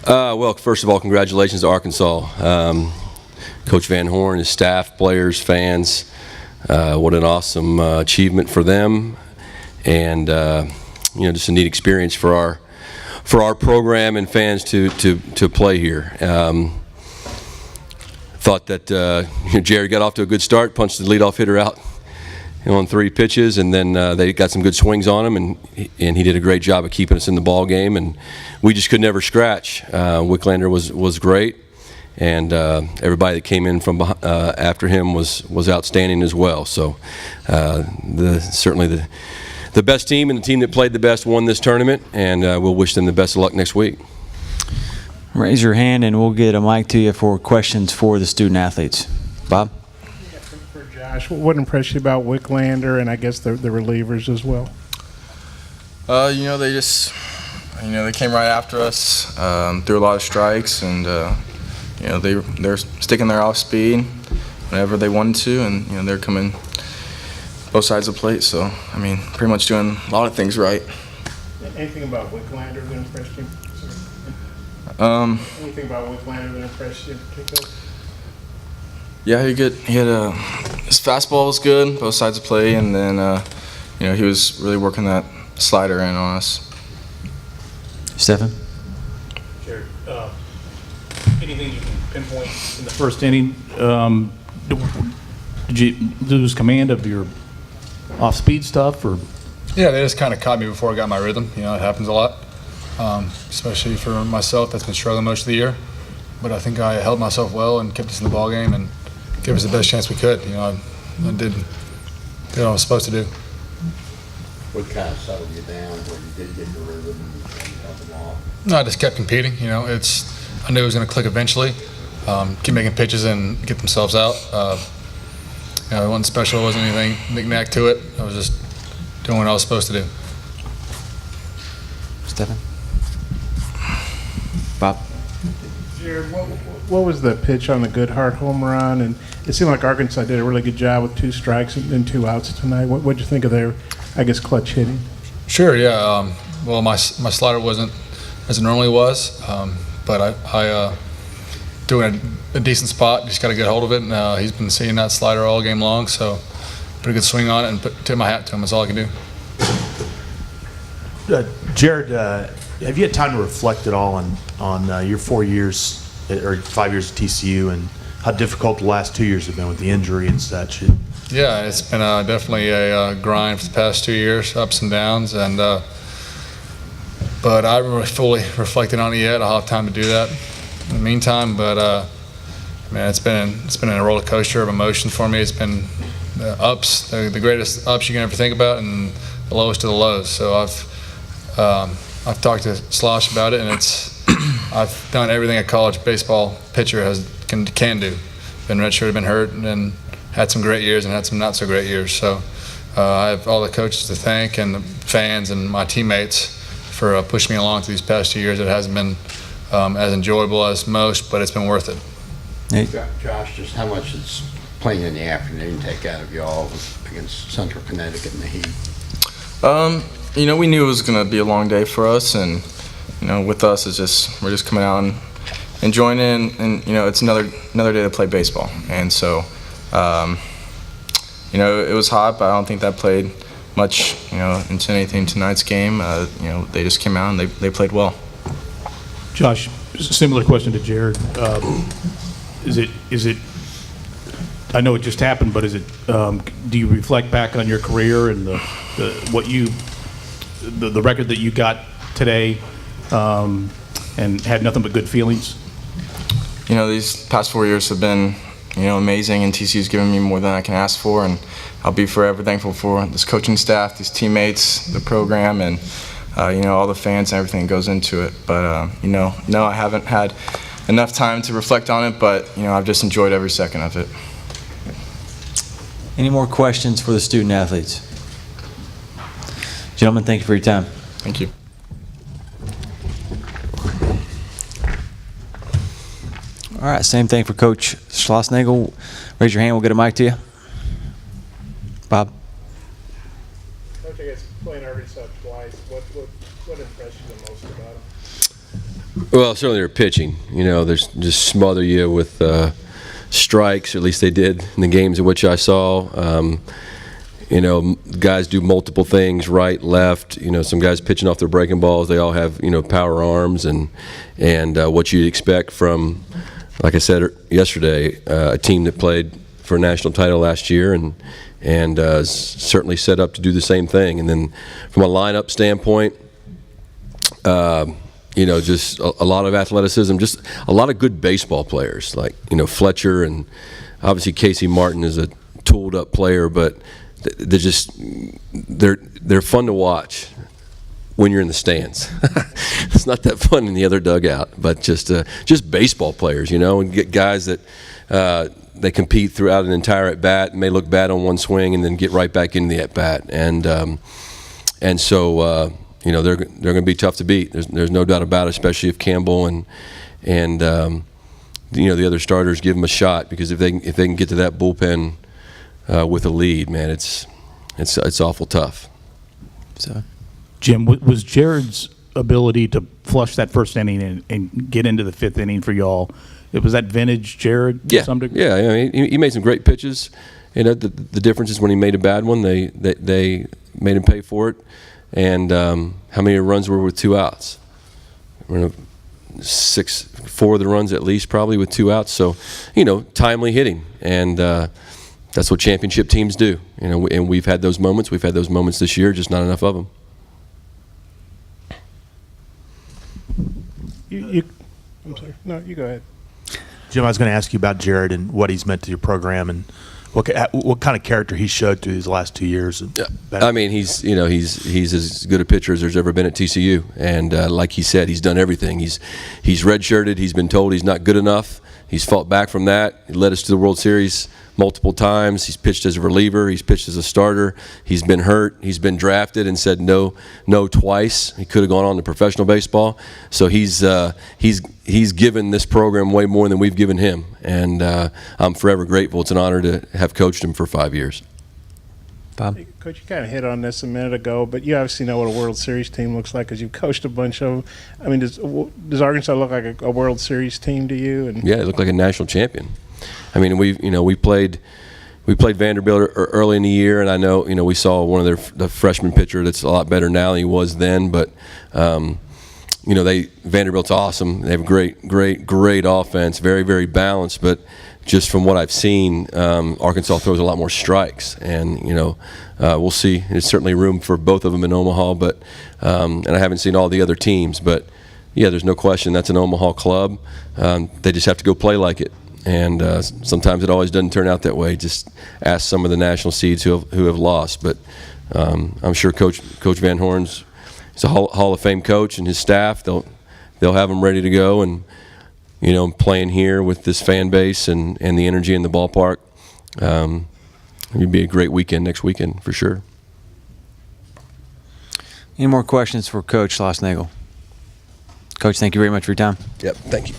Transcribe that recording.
Well, first of all, congratulations to Arkansas. Coach Van Horn, his staff, players, fans. What an awesome achievement for them, and just a neat experience for our program and fans to play here. Thought that Jared got off to a good start, punched the leadoff hitter out on 3 pitches, and then they got some good swings on him, and he did a great job of keeping us in the ball game, and we just could never scratch. Wicklander was great, and everybody that came in from after him was outstanding as well. So certainly the best team and the team that played the best won this tournament, and we'll wish them the best of luck next week. Raise your hand and we'll get a mic to you for questions for the student athletes. Bob? For Josh, what impressed you about Wicklander and I guess the relievers as well? They came right after us, threw a lot of strikes, and they're sticking their off speed whenever they wanted to, and they're coming both sides of the plate. So pretty much doing a lot of things right. Anything about Wicklander that impressed you? Anything about Wicklander that impressed you in particular? Yeah, he had his fastball was good, both sides of play, and then he was really working that slider in on us. Stephen? Jared, anything you can pinpoint in the first inning? Did you lose command of your off-speed stuff, or? Yeah, they just kind of caught me before I got my rhythm. It happens a lot, especially for myself that's been struggling most of the year. But I think I held myself well and kept us in the ball game and gave us the best chance we could. I did what I was supposed to do. What kind of settled you down where you did get your rhythm and held them off? No, I just kept competing. I knew it was going to click eventually. Keep making pitches and get themselves out. It wasn't special. It wasn't anything knick-knack to it. I was just doing what I was supposed to do. Stephen? Bob? Jared, what was the pitch on the Goodhart home run? And it seemed like Arkansas did a really good job with 2 strikes and 2 outs tonight. What did you think of their, clutch hitting? Sure, yeah. Well, my slider wasn't as it normally was, but I doing a decent spot. Just got to get hold of it, and he's been seeing that slider all game long. So, pretty good swing on it, and tip my hat to him. That's all I can do. Jared, have you had time to reflect at all on your 4 years or 5 years at TCU and how difficult the last 2 years have been with the injury and such? Yeah, it's been definitely a grind for the past 2 years, ups and downs, and but I haven't really fully reflected on it yet. I'll have time to do that in the meantime. But it's been a roller coaster of emotion for me. It's been the ups, the greatest ups you can ever think about, and the lowest of the lows. So I've talked to Slosh about it, and I've done everything a college baseball pitcher can do. Been redshirted, been hurt, and then had some great years and had some not so great years. So I have all the coaches to thank and the fans and my teammates for pushing me along through these past 2 years. It hasn't been as enjoyable as most, but it's been worth it. Hey. Josh, just how much does playing in the afternoon take out of y'all against Central Connecticut in the heat? We knew it was going to be a long day for us, and with us, we're just coming out and enjoying it, and it's another day to play baseball, and so it was hot, but I don't think that played much into anything tonight's game. They just came out and they played well. Josh, similar question to Jared. Is it? I know it just happened, but is it? Do you reflect back on your career and the record that you got today, and had nothing but good feelings? These past 4 years have been amazing, and TCU's given me more than I can ask for, and I'll be forever thankful for this coaching staff, these teammates, the program, and all the fans and everything that goes into it. But no, I haven't had enough time to reflect on it, but I've just enjoyed every second of it. Any more questions for the student athletes? Gentlemen, thank you for your time. Thank you. All right, same thing for Coach Schlossnagle. Raise your hand, we'll get a mic to you. Bob? Coach, I guess playing Arkansas twice, what impressed you the most about him? Well, certainly they're pitching. You know, they just smother you with strikes, or at least they did in the games in which I saw. You know, guys do multiple things, right, left. You know, some guys pitching off their breaking balls. They all have, you know, power arms and what you'd expect from, like I said yesterday, a team that played for a national title last year and is certainly set up to do the same thing. And then from a lineup standpoint, you know, just a lot of athleticism, just a lot of good baseball players, like, you know, Fletcher, and obviously Casey Martin is a tooled up player, but they're fun to watch when you're in the stands. It's not that fun in the other dugout, but just baseball players, you know, and get guys that they compete throughout an entire at bat, may look bad on one swing and then get right back into the at bat, and so you know, they're going to be tough to beat. There's no doubt about it, especially if Campbell and you know, the other starters give them a shot, because if they can get to that bullpen with a lead, man, it's awful tough. So, Jim, was Jared's ability to flush that first inning and get into the fifth inning for y'all, was that vintage Jared to some degree? Yeah, I mean, he made some great pitches. You know, the difference is when he made a bad one, they made him pay for it. And how many runs were with 2 outs? We're 4 of the runs at least, probably, with 2 outs. So, you know, timely hitting, and that's what championship teams do. You know, and we've had those moments. We've had those moments this year, just not enough of them. I'm sorry. No, you go ahead. Jim, I was going to ask you about Jared and what he's meant to your program and what kind of character he showed through these last 2 years. I mean, he's as good a pitcher as there's ever been at TCU, and like he said, he's done everything. He's redshirted. He's been told he's not good enough. He's fought back from that. He led us to the World Series multiple times. He's pitched as a reliever. He's pitched as a starter. He's been hurt. He's been drafted and said no twice. He could have gone on to professional baseball. So he's given this program way more than we've given him, and I'm forever grateful. It's an honor to have coached him for 5 years. Bob? Coach, you kind of hit on this a minute ago, but you obviously know what a World Series team looks like, because you've coached a bunch of them. I mean, does Arkansas look like a World Series team to you? And yeah, it looked like a national champion. I mean, we played Vanderbilt early in the year, and I know, you know, we saw one of the freshman pitcher that's a lot better now than he was then, but you know, Vanderbilt's awesome. They have great offense, very, very balanced, but just from what I've seen, Arkansas throws a lot more strikes, and you know, we'll see. There's certainly room for both of them in Omaha, but and I haven't seen all the other teams, but yeah, there's no question that's an Omaha club. They just have to go play like it, and sometimes it always doesn't turn out that way. Just ask some of the national seeds who have lost, but I'm sure Coach Van Horn's a Hall of Fame coach, and his staff, they'll have them ready to go, and you know, playing here with this fan base and the energy in the ballpark, it'd be a great weekend next weekend for sure. Any more questions for Coach Schlossnagle? Coach, thank you very much for your time. Yep, thank you.